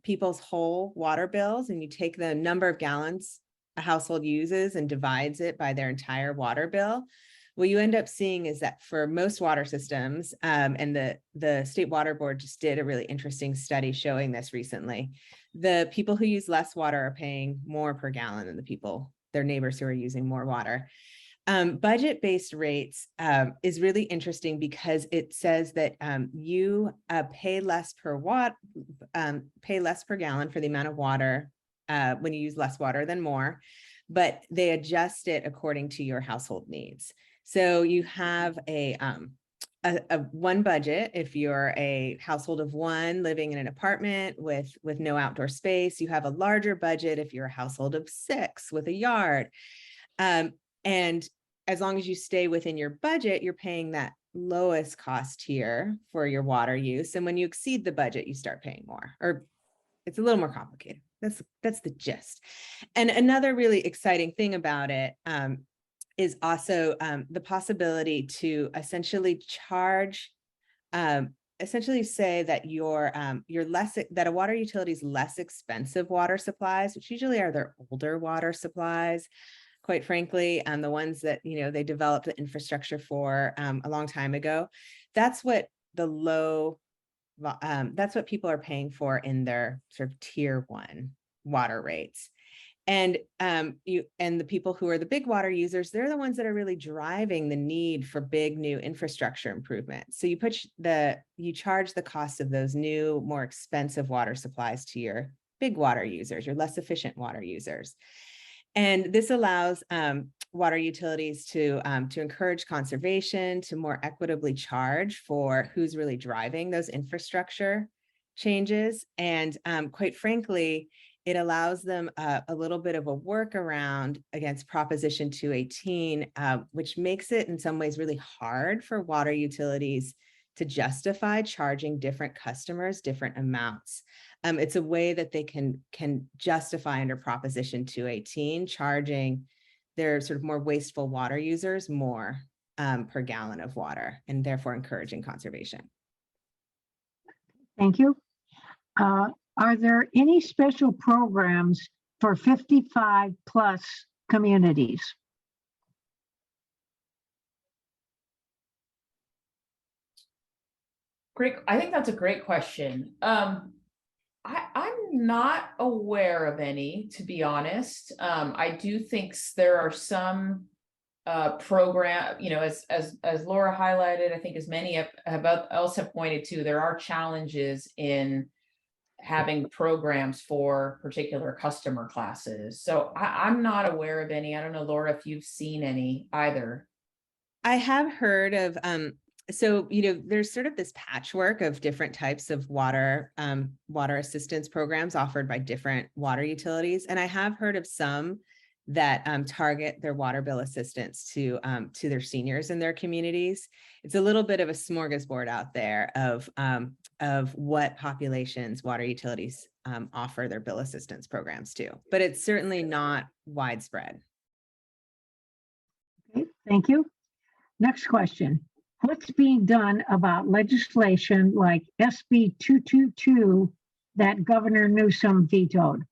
people's whole water bills and you take the number of gallons a household uses and divides it by their entire water bill, what you end up seeing is that for most water systems, and the State Water Board just did a really interesting study showing this recently, the people who use less water are paying more per gallon than the people, their neighbors who are using more water. Budget-based rates is really interesting because it says that you pay less per gallon for the amount of water when you use less water than more, but they adjust it according to your household needs. So you have a one budget if you're a household of one living in an apartment with no outdoor space. You have a larger budget if you're a household of 6 with a yard. And as long as you stay within your budget, you're paying that lowest cost tier for your water use. And when you exceed the budget, you start paying more, or it's a little more complicated. That's the gist. And another really exciting thing about it is also the possibility to essentially charge, essentially say that you're that a water utility's less expensive water supplies, which usually are their older water supplies, quite frankly, and the ones that, you know, they developed the infrastructure for a long time ago. That's what that's what people are paying for in their sort of tier 1 water rates. And the people who are the big water users, they're the ones that are really driving the need for big new infrastructure improvements. So you charge the cost of those new, more expensive water supplies to your big water users, your less efficient water users. And this allows water utilities to encourage conservation, to more equitably charge for who's really driving those infrastructure changes. And quite frankly, it allows them a little bit of a workaround against Proposition 218, which makes it in some ways really hard for water utilities to justify charging different customers different amounts. It's a way that they can justify under Proposition 218 charging their sort of more wasteful water users more per gallon of water, and therefore encouraging conservation. Thank you. Are there any special programs for 55 plus communities? Great. I think that's a great question. I'm not aware of any, to be honest. I do think there are some program, you know, as Laura highlighted, I think as many else have pointed to, there are challenges in having programs for particular customer classes. So I'm not aware of any. I don't know, Laura, if you've seen any either. I have heard of, so, you know, there's sort of this patchwork of different types of water assistance programs offered by different water utilities. And I have heard of some that target their water bill assistance to their seniors in their communities. It's a little bit of a smorgasbord out there of what populations water utilities offer their bill assistance programs to, but it's certainly not widespread. Okay, thank you. Next question. What's being done about legislation like SB 222 that Governor Newsom vetoed?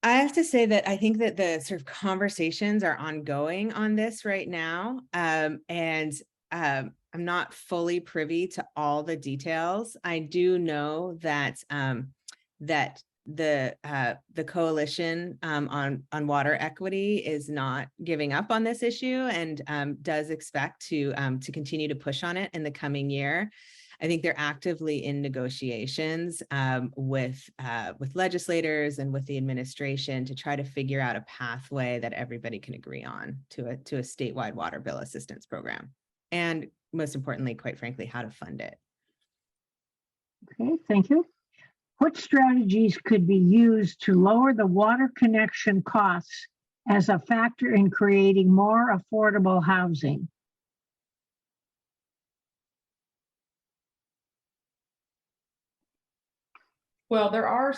I have to say that I think that the sort of conversations are ongoing on this right now. And I'm not fully privy to all the details. I do know that that the coalition on water equity is not giving up on this issue and does expect to continue to push on it in the coming year. I think they're actively in negotiations with legislators and with the administration to try to figure out a pathway that everybody can agree on to a statewide water bill assistance program. And most importantly, quite frankly, how to fund it. Okay, thank you. What strategies could be used to lower the water connection costs as a factor in creating more affordable housing? Well,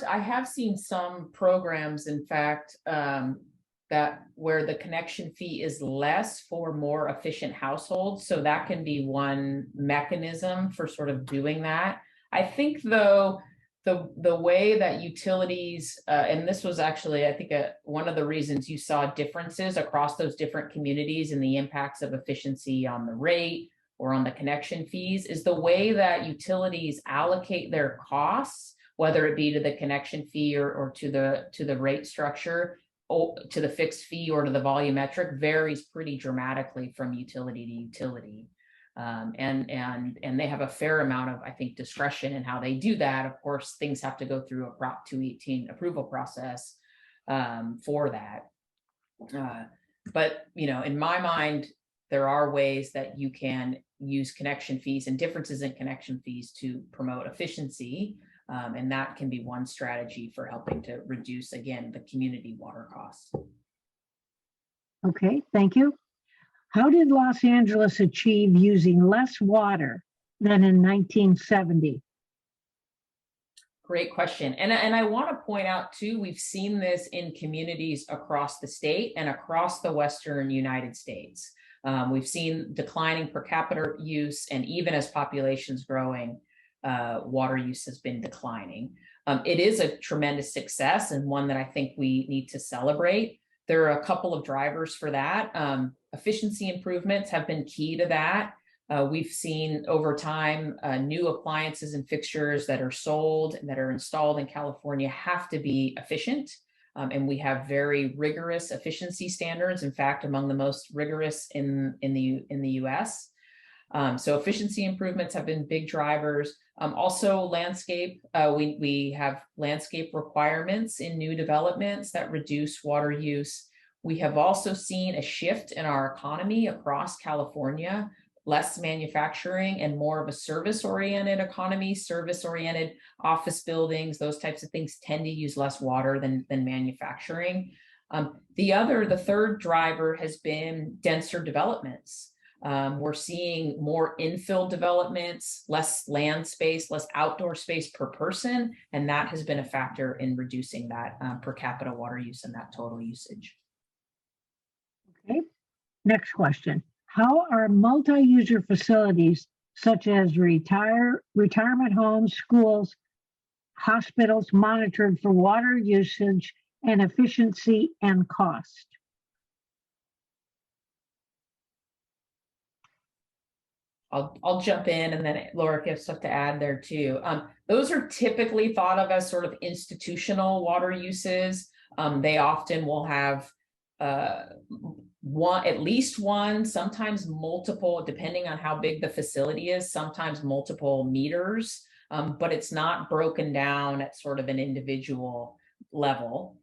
I have seen some programs, in fact, that where the connection fee is less for more efficient households. So that can be one mechanism for sort of doing that. I think though, the way that utilities, and this was actually, I think, one of the reasons you saw differences across those different communities and the impacts of efficiency on the rate or on the connection fees, is the way that utilities allocate their costs, whether it be to the connection fee or to the rate structure, or to the fixed fee or to the volumetric, varies pretty dramatically from utility to utility. And they have a fair amount of, I think, discretion in how they do that. Of course, things have to go through a Prop 218 approval process for that. But, in my mind, there are ways that you can use connection fees and differences in connection fees to promote efficiency. And that can be one strategy for helping to reduce, again, the community water costs. Okay, thank you. How did Los Angeles achieve using less water than in 1970? Great question. And I want to point out too, we've seen this in communities across the state and across the Western United States. We've seen declining per capita use, and even as populations growing, water use has been declining. It is a tremendous success and one that I think we need to celebrate. There are a couple of drivers for that. Efficiency improvements have been key to that. We've seen over time, new appliances and fixtures that are sold and that are installed in California have to be efficient. And we have very rigorous efficiency standards, in fact, among the most rigorous in the US. So efficiency improvements have been big drivers. Also landscape, we have landscape requirements in new developments that reduce water use. We have also seen a shift in our economy across California, less manufacturing and more of a service-oriented economy, service-oriented office buildings, those types of things tend to use less water than manufacturing. The third driver has been denser developments. We're seeing more infill developments, less land space, less outdoor space per person, and that has been a factor in reducing that per capita water use and that total usage. Okay, next question. How are multi-user facilities such as retirement homes, schools, hospitals monitored for water usage and efficiency and cost? I'll jump in, and then Laura gives stuff to add there too. Those are typically thought of as sort of institutional water uses. They often will have at least one, sometimes multiple, depending on how big the facility is, sometimes multiple meters, but it's not broken down at sort of an individual level.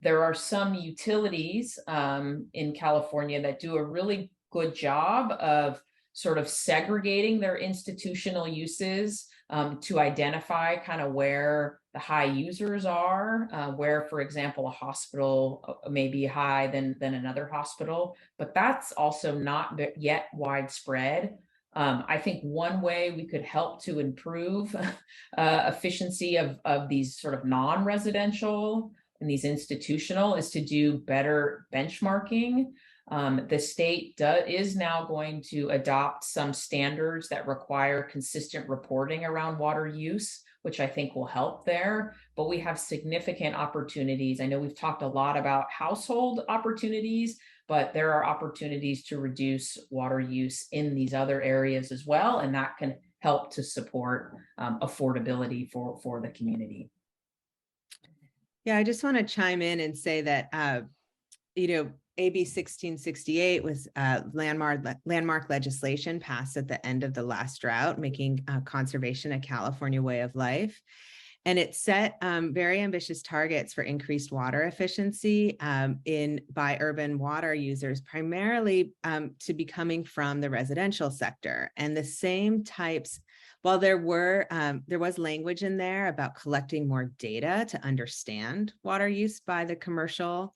There are some utilities in California that do a really good job of sort of segregating their institutional uses to identify kind of where the high users are, where, for example, a hospital may be high than another hospital, but that's also not yet widespread. I think one way we could help to improve efficiency of these sort of non-residential and these institutional is to do better benchmarking. The state is now going to adopt some standards that require consistent reporting around water use. which I think will help there. But we have significant opportunities. I know we've talked a lot about household opportunities, but there are opportunities to reduce water use in these other areas as well. And that can help to support affordability for the community. Yeah, I just want to chime in and say that, AB 1668 was landmark legislation passed at the end of the last drought, making conservation a California way of life. And it set very ambitious targets for increased water efficiency by urban water users, primarily to be coming from the residential sector. And the same types, while there was language in there about collecting more data to understand water use by the commercial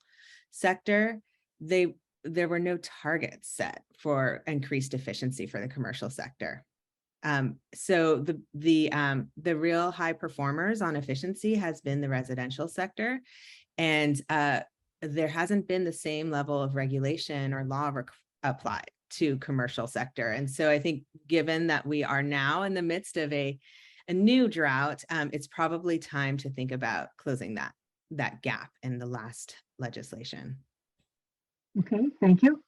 sector, there were no targets set for increased efficiency for the commercial sector. So the real high performers on efficiency has been the residential sector, and there hasn't been the same level of regulation or law applied to commercial sector. And so I think, given that we are now in the midst of a new drought, it's probably time to think about closing that gap in the last legislation. Okay, thank you.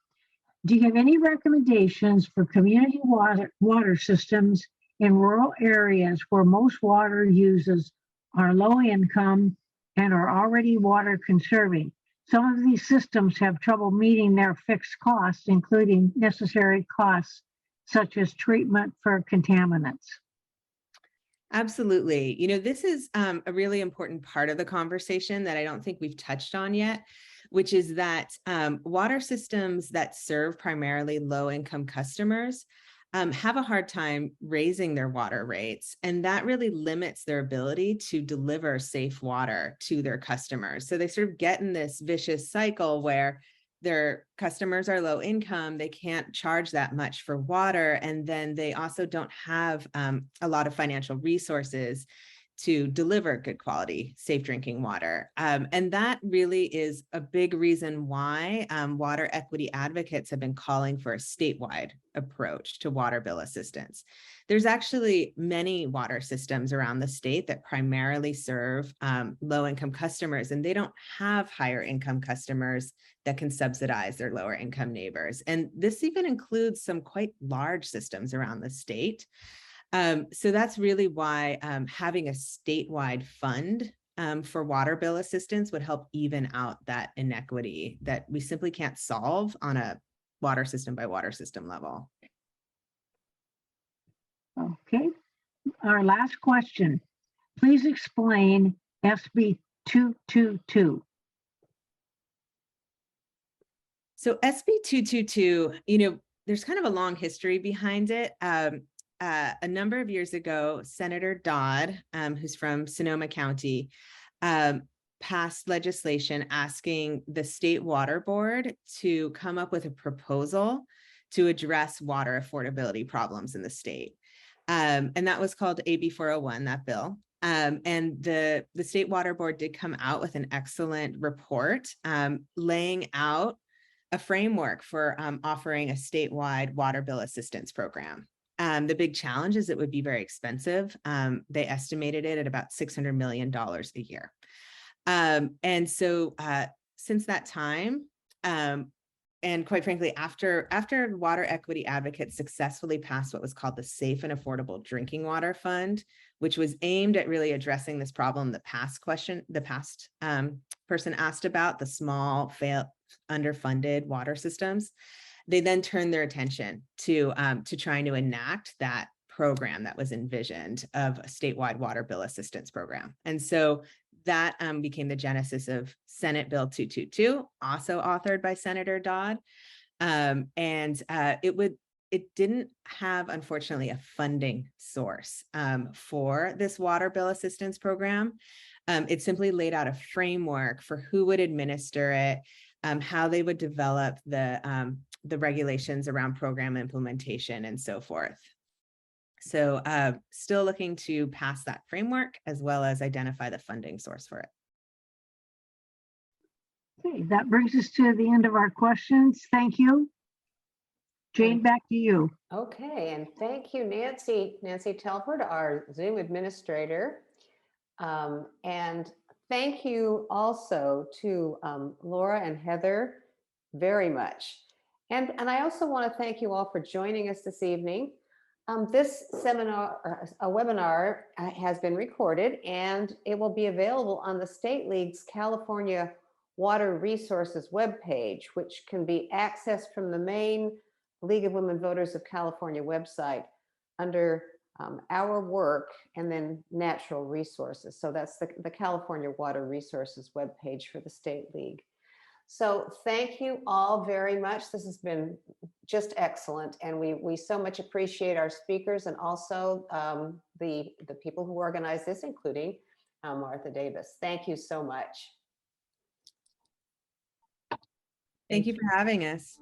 Do you have any recommendations for community water systems in rural areas where most water users are low income and are already water conserving? Some of these systems have trouble meeting their fixed costs, including necessary costs such as treatment for contaminants. Absolutely. This is a really important part of the conversation that I don't think we've touched on yet, which is that water systems that serve primarily low-income customers have a hard time raising their water rates, and that really limits their ability to deliver safe water to their customers. So they sort of get in this vicious cycle where their customers are low income, they can't charge that much for water, and then they also don't have a lot of financial resources to deliver good quality, safe drinking water. And that really is a big reason why water equity advocates have been calling for a statewide approach to water bill assistance. There's actually many water systems around the state that primarily serve low-income customers, and they don't have higher income customers that can subsidize their lower income neighbors. And this even includes some quite large systems around the state. So that's really why having a statewide fund for water bill assistance would help even out that inequity that we simply can't solve on a water system by water system level. Okay, our last question. Please explain SB 222. So SB 222, there's kind of a long history behind it. A number of years ago, Senator Dodd, who's from Sonoma County, passed legislation asking the state water board to come up with a proposal to address water affordability problems in the state. And that was called AB 401, that bill. And the state water board did come out with an excellent report laying out a framework for offering a statewide water bill assistance program. The big challenge is it would be very expensive. They estimated it at about $600 million a year. And so since that time, and quite frankly, after water equity advocates successfully passed what was called the Safe and Affordable Drinking Water Fund, which was aimed at really addressing this problem, the past person asked about, the small, underfunded water systems, they then turned their attention to trying to enact that program that was envisioned of a statewide water bill assistance program. And so that became the genesis of Senate Bill 222, also authored by Senator Dodd. It didn't have, unfortunately, a funding source for this water bill assistance program. It simply laid out a framework for who would administer it, how they would develop the regulations around program implementation and so forth. So still looking to pass that framework as well as identify the funding source for it. Okay, that brings us to the end of our questions. Thank you. Jane, back to you. Okay, and thank you, Nancy Telford, our Zoom administrator. And thank you also to Laura and Heather very much. And I also want to thank you all for joining us this evening. This seminar, a webinar has been recorded and it will be available on the State League's California Water Resources webpage, which can be accessed from the main League of Women Voters of California website under our work and then natural resources. So that's the California Water Resources webpage for the State League. So thank you all very much. This has been just excellent. And we so much appreciate our speakers and also the people who organize this, including Martha Davis. Thank you so much. Thank you for having us.